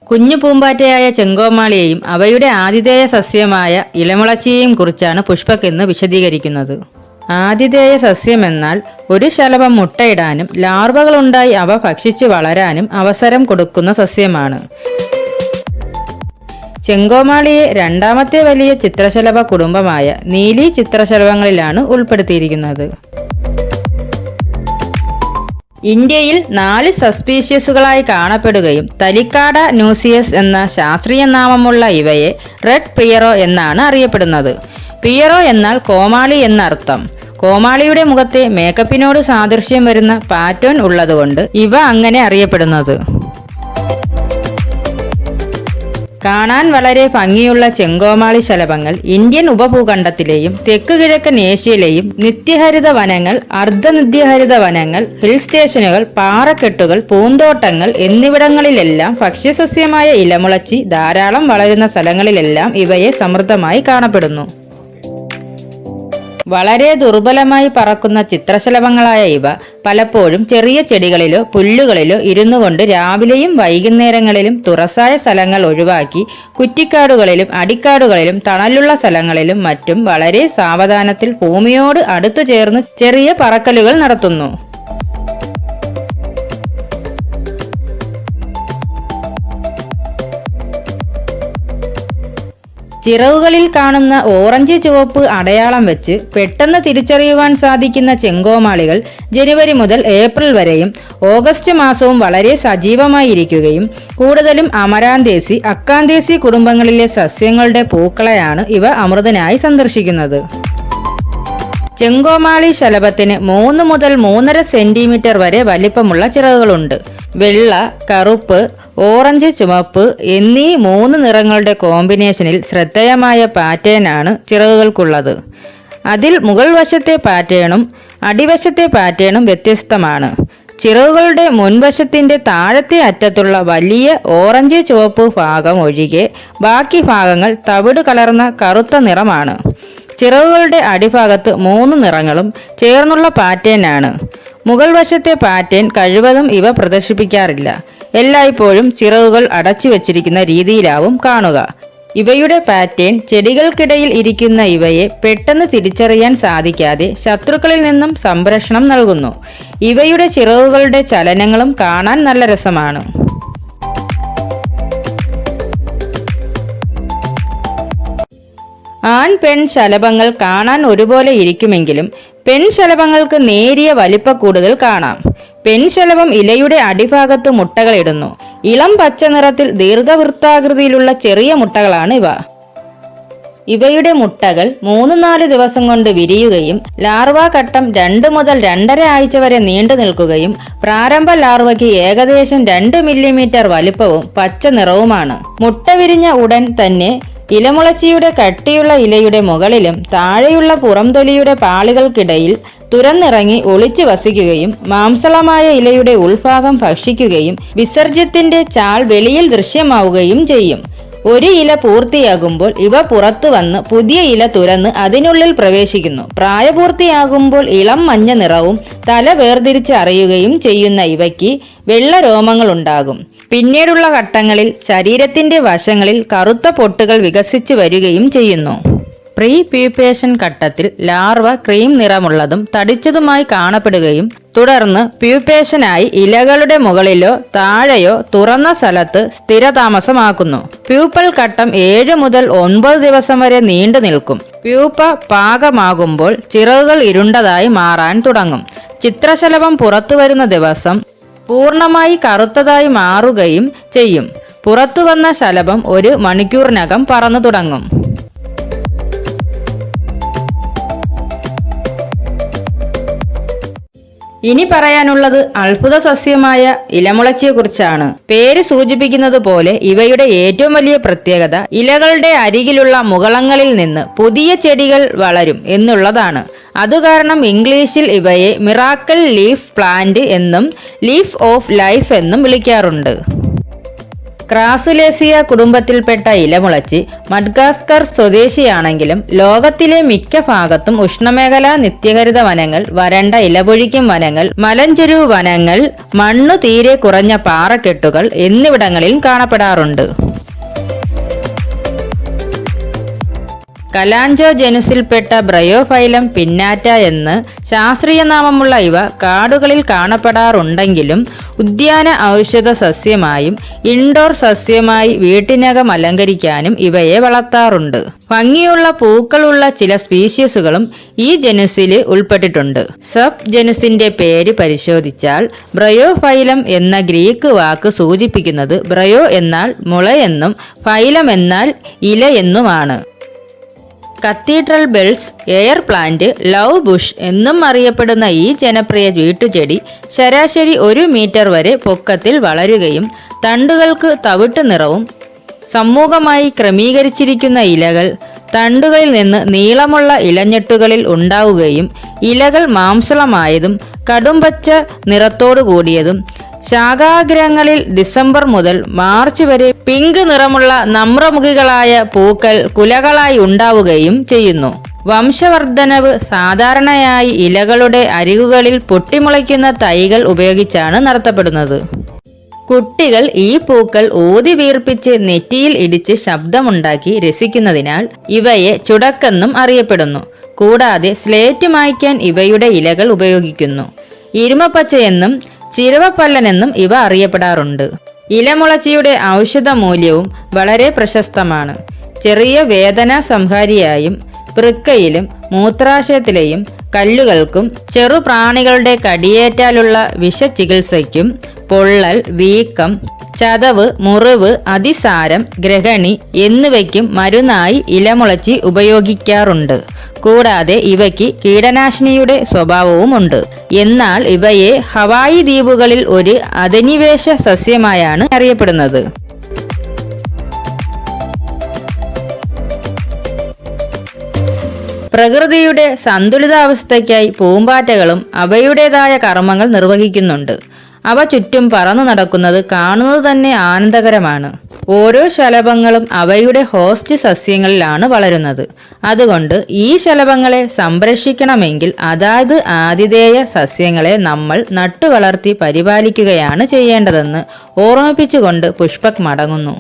കുഞ്ഞു പൂമ്പാറ്റയായ ചെങ്കോമാളിയെയും അവയുടെ ആതിഥേയ സസ്യമായ ഇലമുളച്ചിയെയും കുറിച്ചാണ് പുഷ്പക് ഇന്ന് വിശദീകരിക്കുന്നത്. ആതിഥേയ സസ്യമെന്നാൽ ഒരു ശലഭം മുട്ടയിടാനും ലാർവകളുണ്ടായി അവ ഭക്ഷിച്ചു വളരാനും അവസരം കൊടുക്കുന്ന സസ്യമാണ്. ചെങ്കോമാളിയെ രണ്ടാമത്തെ വലിയ ചിത്രശലഭ കുടുംബമായ നീലി ചിത്രശലഭങ്ങളിലാണ് ഉൾപ്പെടുത്തിയിരിക്കുന്നത്. ഇന്ത്യയിൽ 4 സബ്സ്പീഷീസുകളായി കാണപ്പെടുകയും തലിക്കാഡ ന്യൂസിയസ് എന്ന ശാസ്ത്രീയ നാമമുള്ള ഇവയെ റെഡ് പിയറോ എന്നാണ് അറിയപ്പെടുന്നത്. പിയറോ എന്നാൽ കോമാളി എന്നർത്ഥം. കോമാളിയുടെ മുഖത്തെ മേക്കപ്പിനോട് സാദൃശ്യം വരുന്ന പാറ്റേൺ ഉള്ളതുകൊണ്ട് ഇവ അങ്ങനെ അറിയപ്പെടുന്നത്. കാണാൻ വളരെ ഭംഗിയുള്ള ചെങ്കോമാളി ശലഭങ്ങൾ ഇന്ത്യൻ ഉപഭൂഖണ്ഡത്തിലെയും തെക്ക് കിഴക്കൻ ഏഷ്യയിലെയും നിത്യഹരിത വനങ്ങൾ, അർദ്ധനിത്യഹരിത വനങ്ങൾ, ഹിൽ സ്റ്റേഷനുകൾ, പാറക്കെട്ടുകൾ, പൂന്തോട്ടങ്ങൾ എന്നിവിടങ്ങളിലെല്ലാം ഭക്ഷ്യസസ്യമായ ഇലമുളച്ചി ധാരാളം വളരുന്ന സ്ഥലങ്ങളിലെല്ലാം ഇവയെ സമൃദ്ധമായി കാണപ്പെടുന്നു. വളരെ ദുർബലമായി പറക്കുന്ന ചിത്രശലഭങ്ങളായ ഇവ പലപ്പോഴും ചെറിയ ചെടികളിലോ പുല്ലുകളിലോ ഇരുന്നുകൊണ്ട് രാവിലെയും വൈകുന്നേരങ്ങളിലും തുറസായ സ്ഥലങ്ങൾ ഒഴിവാക്കി കുറ്റിക്കാടുകളിലും അടിക്കാടുകളിലും തണലുള്ള സ്ഥലങ്ങളിലും മറ്റും വളരെ സാവധാനത്തിൽ ഭൂമിയോട് അടുത്തു ചേർന്ന് ചെറിയ പറക്കലുകൾ നടത്തുന്നു. ചിറകുകളിൽ കാണുന്ന ഓറഞ്ച് ചുവപ്പ് അടയാളം വെച്ച് പെട്ടെന്ന് തിരിച്ചറിയുവാൻ സാധിക്കുന്ന ചെങ്കോമാളികൾ ജനുവരി മുതൽ ഏപ്രിൽ വരെയും ഓഗസ്റ്റ് മാസവും വളരെ സജീവമായിരിക്കുകയും കൂടുതലും അമരാന്തേസി, അക്കാന്തേസി കുടുംബങ്ങളിലെ സസ്യങ്ങളുടെ പൂക്കളെയാണ് ഇവ അമൃതനായി സന്ദർശിക്കുന്നത്. ചെങ്കോമാളി ശലഭത്തിന് 3 മുതൽ 3.5 സെന്റിമീറ്റർ വരെ വലിപ്പമുള്ള ചിറകുകളുണ്ട്. വെള്ള, കറുപ്പ്, ഓറഞ്ച്, ചുവപ്പ് എന്നീ 3 നിറങ്ങളുടെ കോമ്പിനേഷനിൽ ശ്രദ്ധേയമായ പാറ്റേണാണ് ചിറകുകൾക്കുള്ളത്. അതിൽ മുകൾ വശത്തെ പാറ്റേണും അടിവശത്തെ പാറ്റേണും വ്യത്യസ്തമാണ്. ചിറകുകളുടെ മുൻവശത്തിന്റെ താഴത്തെ അറ്റത്തുള്ള വലിയ ഓറഞ്ച് ചുവപ്പ് ഭാഗം ഒഴികെ ബാക്കി ഭാഗങ്ങൾ തവിട് കലർന്ന കറുത്ത നിറമാണ്. ചിറകുകളുടെ അടിഭാഗത്ത് 3 നിറങ്ങളും ചേർന്നുള്ള പാറ്റേണാണ്. മുകൾ വശത്തെ പാറ്റേൺ കഴിവതും ഇവ പ്രദർശിപ്പിക്കാറില്ല. എല്ലായ്പ്പോഴും ചിറകുകൾ അടച്ചു വച്ചിരിക്കുന്ന രീതിയിലാവും കാണുക. ഇവയുടെ പാറ്റേൺ ചെടികൾക്കിടയിൽ ഇരിക്കുന്ന ഇവയെ പെട്ടെന്ന് തിരിച്ചറിയാൻ സാധിക്കാതെ ശത്രുക്കളിൽ നിന്നും സംരക്ഷണം നൽകുന്നു. ഇവയുടെ ചിറകുകളുടെ ചലനങ്ങളും കാണാൻ നല്ല രസമാണ്. ആൺ പെൺ ശലഭങ്ങൾ കാണാൻ ഒരുപോലെ ഇരിക്കുമെങ്കിലും പെൺശലഭങ്ങൾക്ക് നേരിയ വലിപ്പ കൂടുതൽ കാണാം. പെൺശലഭം ഇലയുടെ അടിഭാഗത്ത് മുട്ടകളിടുന്നു. ഇളം പച്ച നിറത്തിൽ ദീർഘവൃത്താകൃതിയിലുള്ള ചെറിയ മുട്ടകളാണ് ഇവ. ഇവയുടെ മുട്ടകൾ 3-4 ദിവസം കൊണ്ട് വിരിയുകയും ലാർവാ ഘട്ടം 2 മുതൽ 2.5 ആഴ്ച വരെ നീണ്ടു നിൽക്കുകയും പ്രാരംഭ ലാർവയ്ക്ക് ഏകദേശം 2 മില്ലിമീറ്റർ വലിപ്പവും പച്ച നിറവുമാണ്. മുട്ട വിരിഞ്ഞ ഉടൻ തന്നെ ഇലമുളച്ചിയുടെ കട്ടിയുള്ള ഇലയുടെ മുകളിലും താഴെയുള്ള പുറംതൊലിയുടെ പാളികൾക്കിടയിൽ തുരന്നിറങ്ങി ഒളിച്ചു വസിക്കുകയും മാംസളമായ ഇലയുടെ ഉൾഭാഗം ഭക്ഷിക്കുകയും വിസർജ്യത്തിന്റെ ചാൾ വെളിയിൽ ദൃശ്യമാവുകയും ചെയ്യും. ഒരു ഇല പൂർത്തിയാകുമ്പോൾ ഇവ പുറത്തു വന്ന് പുതിയ ഇല തുരന്ന് അതിനുള്ളിൽ പ്രവേശിക്കുന്നു. പ്രായപൂർത്തിയാകുമ്പോൾ ഇളം മഞ്ഞ നിറവും തല വേർതിരിച്ച് അറിയുകയും ചെയ്യുന്ന ഇവയ്ക്ക് വെള്ള രോമങ്ങളുണ്ടാകും. പിന്നീടുള്ള ഘട്ടങ്ങളിൽ ശരീരത്തിന്റെ വശങ്ങളിൽ കറുത്ത പൊട്ടുകൾ വികസിച്ചു വരികയും ചെയ്യുന്നു. പ്രീ പ്യൂപ്പേഷൻ ഘട്ടത്തിൽ ലാർവ ക്രീം നിറമുള്ളതും തടിച്ചതുമായി കാണപ്പെടുകയും തുടർന്ന് പ്യൂപ്പേഷനായി ഇലകളുടെ മുകളിലോ താഴെയോ തുറന്ന സ്ഥലത്ത് സ്ഥിരതാമസമാക്കുന്നു. പ്യൂപ്പൽ ഘട്ടം 7 മുതൽ 9 ദിവസം വരെ നീണ്ടു നിൽക്കും. പ്യൂപ്പ പാകമാകുമ്പോൾ ചിറകുകൾ ഇരുണ്ടതായി മാറാൻ തുടങ്ങും. ചിത്രശലഭം പുറത്തു വരുന്ന ദിവസം പൂർണ്ണമായി കറുത്തതായി മാറുകയും ചെയ്യും. പുറത്തു വന്ന ശലഭം 1 മണിക്കൂറിനകം പറന്നു തുടങ്ങും. ഇനി പറയാനുള്ളത് അത്ഭുത സസ്യമായ ഇലമുളച്ചിയെക്കുറിച്ചാണ്. പേര് സൂചിപ്പിക്കുന്നത് പോലെ ഇവയുടെ ഏറ്റവും വലിയ പ്രത്യേകത ഇലകളുടെ അരികിലുള്ള മുകളങ്ങളിൽ നിന്ന് പുതിയ ചെടികൾ വളരും എന്നുള്ളതാണ്. അതുകാരണം ഇംഗ്ലീഷിൽ ഇവയെ മിറാക്കിൾ ലീഫ് പ്ലാന്റ് എന്നും ലീഫ് ഓഫ് ലൈഫ് എന്നും വിളിക്കാറുണ്ട്. ക്രാസുലേസിയ കുടുംബത്തിൽപ്പെട്ട ഇലമുളച്ചി മഡ്ഗാസ്കർ സ്വദേശിയാണെങ്കിലും ലോകത്തിലെ മിക്ക ഭാഗത്തും ഉഷ്ണമേഖലാ നിത്യഹരിത വനങ്ങൾ, വരണ്ട ഇലപൊഴിക്കും വനങ്ങൾ, മലഞ്ചെരുവ് വനങ്ങൾ, മണ്ണു തീരെ കുറഞ്ഞ പാറക്കെട്ടുകൾ എന്നിവിടങ്ങളിൽ കാണപ്പെടാറുണ്ട്. കലാഞ്ചോ ജനുസിൽപ്പെട്ട ബ്രയോഫൈലം പിന്നാറ്റ എന്ന് ശാസ്ത്രീയ നാമമുള്ള ഇവ കാടുകളിൽ കാണപ്പെടാറുണ്ടെങ്കിലും ഉദ്യാന ഔഷധ സസ്യമായും ഇൻഡോർ സസ്യമായി വീട്ടിനകം അലങ്കരിക്കാനും ഇവയെ വളർത്താറുണ്ട്. ഭംഗിയുള്ള പൂക്കളുള്ള ചില സ്പീഷീസുകളും ഈ ജനുസിൽ ഉൾപ്പെട്ടിട്ടുണ്ട്. സബ് ജനുസിന്റെ പേര് പരിശോധിച്ചാൽ ബ്രയോഫൈലം എന്ന ഗ്രീക്ക് വാക്ക് സൂചിപ്പിക്കുന്നത് ബ്രയോ എന്നാൽ മുളയെന്നും ഫൈലം എന്നാൽ ഇല എന്നുമാണ്. Cathedral bells, air plant, love bush എന്നും അറിയപ്പെടുന്ന ഈ ജനപ്രിയ വീട്ടുചെടി ശരാശരി 1 മീറ്റർ വരെ പൊക്കത്തിൽ വളരുകയും തണ്ടുകൾക്ക് തവിട്ട് നിറവും സമൂഹമായി ക്രമീകരിച്ചിരിക്കുന്ന ഇലകൾ തണ്ടുകളിൽ നിന്ന് നീളമുള്ള ഇലഞ്ഞെട്ടുകളിൽ ഉണ്ടാവുകയും ഇലകൾ മാംസളമായതും കടുംപച്ച നിറത്തോടു കൂടിയതും ശാഖാഗ്രങ്ങളിൽ ഡിസംബർ മുതൽ മാർച്ച് വരെ പിങ്ക് നിറമുള്ള നമ്രമുഖികളായ പൂക്കൾ കുലകളായി ഉണ്ടാവുകയും ചെയ്യുന്നു. വംശവർദ്ധനവ് സാധാരണയായി ഇലകളുടെ അരികുകളിൽ പൊട്ടിമുളയ്ക്കുന്ന തൈകൾ ഉപയോഗിച്ചാണ് നടത്തപ്പെടുന്നത്. കുട്ടികൾ ഈ പൂക്കൾ ഊതി വീർപ്പിച്ച് നെറ്റിയിൽ ഇടിച്ച് ശബ്ദമുണ്ടാക്കി രസിക്കുന്നതിനാൽ ഇവയെ ചുടക്കെന്നും അറിയപ്പെടുന്നു. കൂടാതെ സ്ലേറ്റ് മായ്ക്കാൻ ഇവയുടെ ഇലകൾ ഉപയോഗിക്കുന്നു. ഇരുമപ്പച്ചയെന്നും ചിരവപ്പല്ലനെന്നും ഇവ അറിയപ്പെടാറുണ്ട്. ഇലമുളച്ചിയുടെ ഔഷധ മൂല്യവും വളരെ പ്രശസ്തമാണ്. ചെറിയ വേദന സംഹാരിയായും വൃക്കയിലും മൂത്രാശയത്തിലെയും കല്ലുകൾക്കും ചെറുപ്രാണികളുടെ കടിയേറ്റാലുള്ള വിഷചികിത്സയ്ക്കും പൊള്ളൽ, വീക്കം, ചതവ്, മുറിവ്, അതിസാരം, ഗ്രഹണി എന്നിവയ്ക്കും മരുന്നായി ഇലമുളച്ചി ഉപയോഗിക്കാറുണ്ട്. കൂടാതെ ഇവയ്ക്ക് കീടനാശിനിയുടെ സ്വഭാവവുമുണ്ട്. എന്നാൽ ഇവയെ ഹവായി ദ്വീപുകളിൽ ഒരു അധിനിവേശ സസ്യമായാണ് അറിയപ്പെടുന്നത്. പ്രകൃതിയുടെ സന്തുലിതാവസ്ഥയ്ക്കായി പൂമ്പാറ്റകളും അവയുടേതായ കർമ്മങ്ങൾ നിർവഹിക്കുന്നുണ്ട്. അവ ചുറ്റും പറന്നു നടക്കുന്നത് കാണുന്നത് തന്നെ ആനന്ദകരമാണ്. ഓരോ ശലഭങ്ങളും അവയുടെ ഹോസ്റ്റ് സസ്യങ്ങളിലാണ് വളരുന്നത്. അതുകൊണ്ട് ഈ ശലഭങ്ങളെ സംരക്ഷിക്കണമെങ്കിൽ അതായത് ആതിഥേയ സസ്യങ്ങളെ നമ്മൾ നട്ടുവളർത്തി പരിപാലിക്കുകയാണ് ചെയ്യേണ്ടതെന്ന് ഓർമ്മിപ്പിച്ചുകൊണ്ട് പുഷ്പക് മടങ്ങുന്നു.